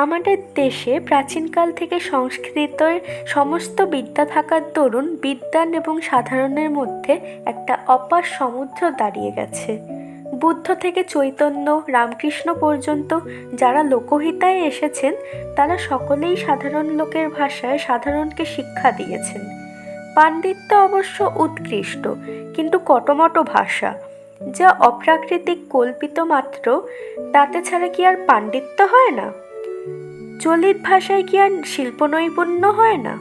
আমাদের দেশে প্রাচীনকাল থেকে সংস্কৃতের সমস্ত বিদ্যা থাকার দরুন বিদ্বান এবং সাধারণের মধ্যে একটা অপার সমুদ্র দাঁড়িয়ে গেছে। বুদ্ধ থেকে চৈতন্য, রামকৃষ্ণ পর্যন্ত যারা লোকহিতায় এসেছেন তারা সকলেই সাধারণ লোকের ভাষায় সাধারণকে শিক্ষা দিয়েছেন। পাণ্ডিত্য অবশ্য উৎকৃষ্ট, কিন্তু কটমট ভাষা, যা অপ্রাকৃতিক কল্পিত মাত্র, তাতে ছাড়া কি আর পাণ্ডিত্য হয় না? চলিত ভাষায় কি আর শিল্প নৈপুণ্য হয় না?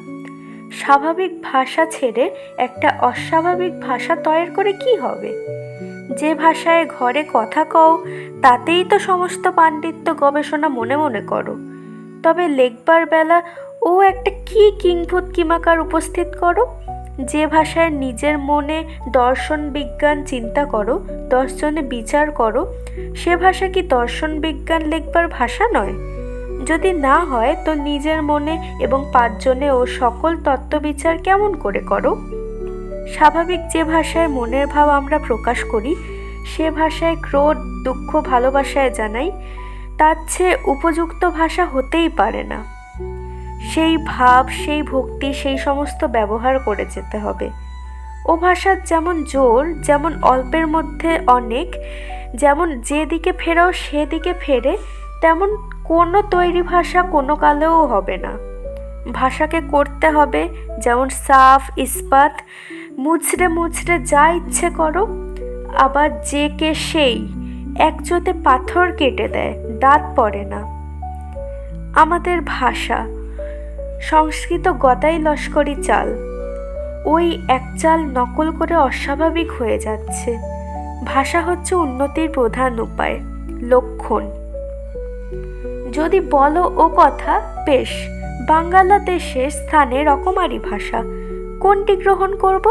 স্বাভাবিক ভাষা ছেড়ে একটা অস্বাভাবিক ভাষা তৈরি করে কি হবে? যে ভাষায় ঘরে কথা কও তাতেই তো সমস্ত পাণ্ডিত্য গবেষণা মনে মনে করো, তবে লেখবার বেলা ও একটা কি কিংভূত কিমাকার উপস্থিত করো। যে ভাষায় নিজের মনে দর্শন বিজ্ঞান চিন্তা করো, 10 জনে বিচার করো, সে ভাষা কি দর্শন বিজ্ঞান লেখবার ভাষা নয়? যদি না হয় তো নিজের মনে এবং 5 জনে ও সকল তত্ত্ববিচার কেমন করে করো? স্বাভাবিক যে ভাষায় মনের ভাব আমরা প্রকাশ করি, সে ভাষায় ক্রোধ, দুঃখ, ভালোবাসায় জানাই, তার চেয়ে উপযুক্ত ভাষা হতেই পারে না। সেই ভাব, সেই ভক্তি, সেই সমস্ত ব্যবহার করে যেতে হবে। ও ভাষার যেমন জোর, যেমন অল্পের মধ্যে অনেক, যেমন যেদিকে ফেরাও সেদিকে ফেরে, তেমন কোনো তৈরি ভাষা কোনো কালেও হবে না। ভাষাকে করতে হবে যেমন সাফ, ইস্পাত, মুচড়ে মুচড়ে যা ইচ্ছে করো। আবার যে কে সেই, এক চোতে পাথর কেটে দেয়, দাঁত পড়ে না। আমাদের ভাষা সংস্কৃত গদাই লস্করি চাল, ওই এক চাল নকল করে অস্বাভাবিক হয়ে যাচ্ছে। ভাষা হচ্ছে উন্নতির প্রধান উপায়, লক্ষণ। যদি বলো ও কথা, বেশ, বাংলাদেশের স্থানে রকমারি ভাষা, কোনটি গ্রহণ করব?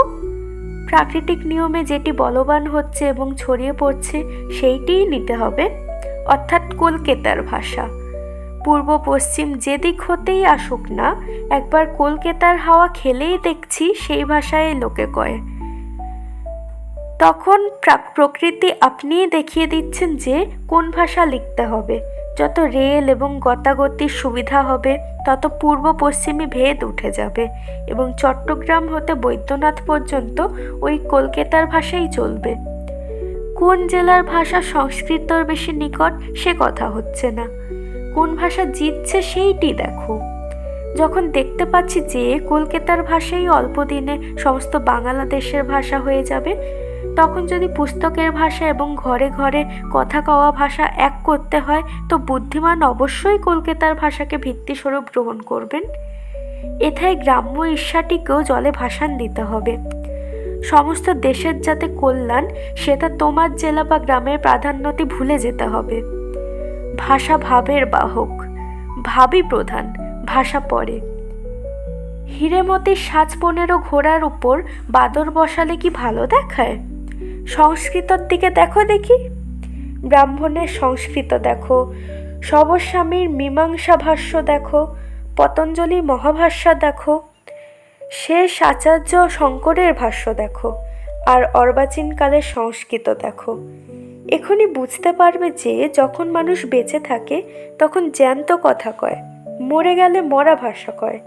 প্রাকৃতিক নিয়মে যেটি বলবান হচ্ছে এবং ছড়িয়ে পড়ছে সেইটিই নিতে হবে, অর্থাৎ কলকাতার ভাষা। পূর্ব পশ্চিম যেদিক হতেই আসুক না, একবার কলকাতার হাওয়া খেলেই দেখছি সেই ভাষায় লোকে কয়। তখন প্রকৃতি আপনিই দেখিয়ে দিচ্ছেন যে কোন ভাষা লিখতে হবে। যত রেল এবং গতাগতির সুবিধা হবে, তত পূর্ব পশ্চিমে ভেদ উঠে যাবে এবং চট্টগ্রাম হতে বৈদ্যনাথ পর্যন্ত ওই কলকাতার ভাষাই চলবে। কোন জেলার ভাষা সংস্কৃতর বেশি নিকট সে কথা হচ্ছে না, কোন ভাষা জিতছে সেইটি দেখো। যখন দেখতে পাচ্ছি যে কলকাতার ভাষাই অল্প দিনে সমস্ত বাংলাদেশের ভাষা হয়ে যাবে, তখন যদি পুস্তকের ভাষা এবং ঘরে ঘরে কথা কওয়া ভাষা এক করতে হয়, তো বুদ্ধিমান অবশ্যই কলকাতার ভাষাকে ভিত্তিস্বরূপ গ্রহণ করবেন। এথায় গ্রাম্য ঈর্ষাটিকেও জলে ভাসান দিতে হবে। সমস্ত দেশের যাতে কল্যাণ, সেটা তোমার জেলা বা গ্রামের প্রাধান্যটি ভুলে যেতে হবে। ভাষা ভাবের বাহক, ভাবই প্রধান, ভাষা পরে। হিরেমতির 7-15 ঘোড়ার উপর বাদর বসালে কি ভালো দেখায়? সংস্কৃতর দিকে দেখো দেখি। ব্রাহ্মণের সংস্কৃত দেখো, সবস্বামীর মীমাংসা ভাষ্য দেখো, পতঞ্জলির মহাভাষ্য দেখো, শেষ আচার্য শঙ্করের ভাষ্য দেখো, আর অর্বাচীনকালের সংস্কৃত দেখো। এখনই বুঝতে পারবে যে যখন মানুষ বেঁচে থাকে তখন জ্যান্ত কথা কয়, মরে গেলে মরা ভাষা কয়।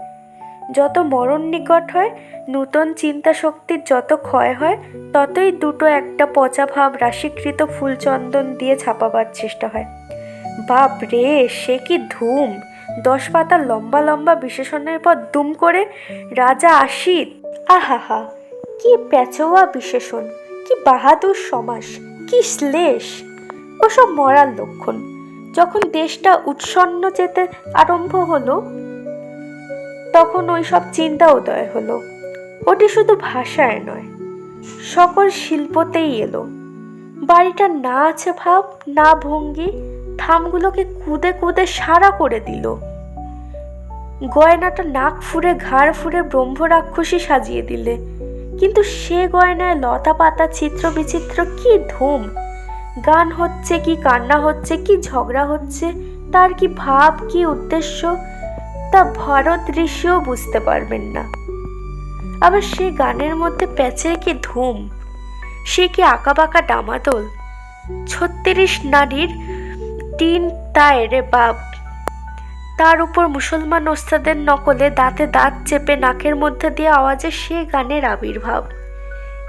যত মরণ নিকট হয়, নূতন চিন্তা শক্তির যত ক্ষয় হয়, ততই দুটো একটা পচা ভাব রাশিকৃত ফুলচন্দন দিয়ে ছাপাবার চেষ্টা হয়। বাপ রে, সে কি ধুম! 10 পাতা লম্বা লম্বা বিশেষণের পর দুম করে রাজা আসিত। আহাহা, কি প্যাচোয়া বিশেষণ, কি বাহাদুর সমাস, কি শ্লেষ! ওসব মরার লক্ষণ। যখন দেশটা উৎসন্ন যেতে আরম্ভ হলো, তখন ওই সব চিন্তা উদয় হলো। ওটি শুধু ভাষায় নয়, সকল শিল্পতেই এলো। বাড়িটা না আছে ভাব, না ভঙ্গি, থামগুলোকে কুদে কুদে সারা করে দিল। গয়নাটা নাক ফুঁড়ে ঘাড় ফুঁড়ে ব্রহ্মরাক্ষসী সাজিয়ে দিলে, কিন্তু সে গয়নায় লতা পাতা চিত্র বিচিত্র কি ধুম! গান হচ্ছে কি কান্না হচ্ছে, কি ঝগড়া হচ্ছে, তার কি ভাব, কি উদ্দেশ্য, তা ভারত ঋষিও বুঝতে পারবেন না। আবার সে গানের মধ্যে প্যাচের কি ধুম, সে কি আঁকাবাঁকা ডামাদোল, 36 নারীর 3 তায় রে বাপ। তার উপর মুসলমান ওস্তাদের নকলে দাঁতে দাঁত চেপে নাকের মধ্যে দিয়ে আওয়াজে সে গানের আবির্ভাব।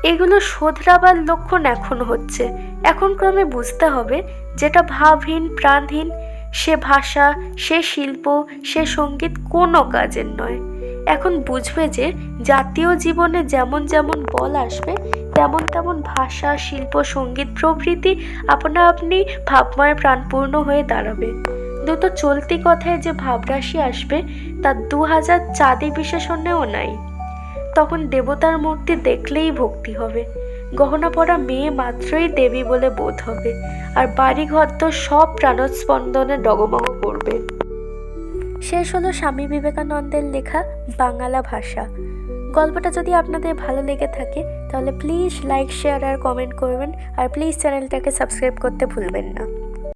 এগুলো শোধরাবার লক্ষণ এখন হচ্ছে। এখন ক্রমে বুঝতে হবে যেটা ভাবহীন প্রাণহীন, সে ভাষা, সে শিল্প, সে সঙ্গীত কোনো কাজের নয়। এখন বুঝবে যে জাতীয় জীবনে যেমন যেমন বল আসবে, তেমন তেমন ভাষা, শিল্প, সঙ্গীত প্রভৃতি আপনা আপনি ভাবময় প্রাণপূর্ণ হয়ে দাঁড়াবে। দুটো চলতি কথায় যে ভাবরাশি আসবে তা 2000 চাঁদি বিশেষণেও নাই। তখন দেবতার মূর্তি দেখলেই ভক্তি হবে, গহনা পরা মেয়ে মাত্রই দেবী বলে বোধ হবে, আর বাড়িঘর তো সব প্রাণস্পন্দনে ডগমগ করবে। শেষ হলো স্বামী বিবেকানন্দের লেখা বাংলা ভাষা। গল্পটা যদি আপনাদের ভালো লেগে থাকে তাহলে প্লিজ লাইক, শেয়ার আর কমেন্ট করবেন, আর প্লিজ চ্যানেলটাকে সাবস্ক্রাইব করতে ভুলবেন না।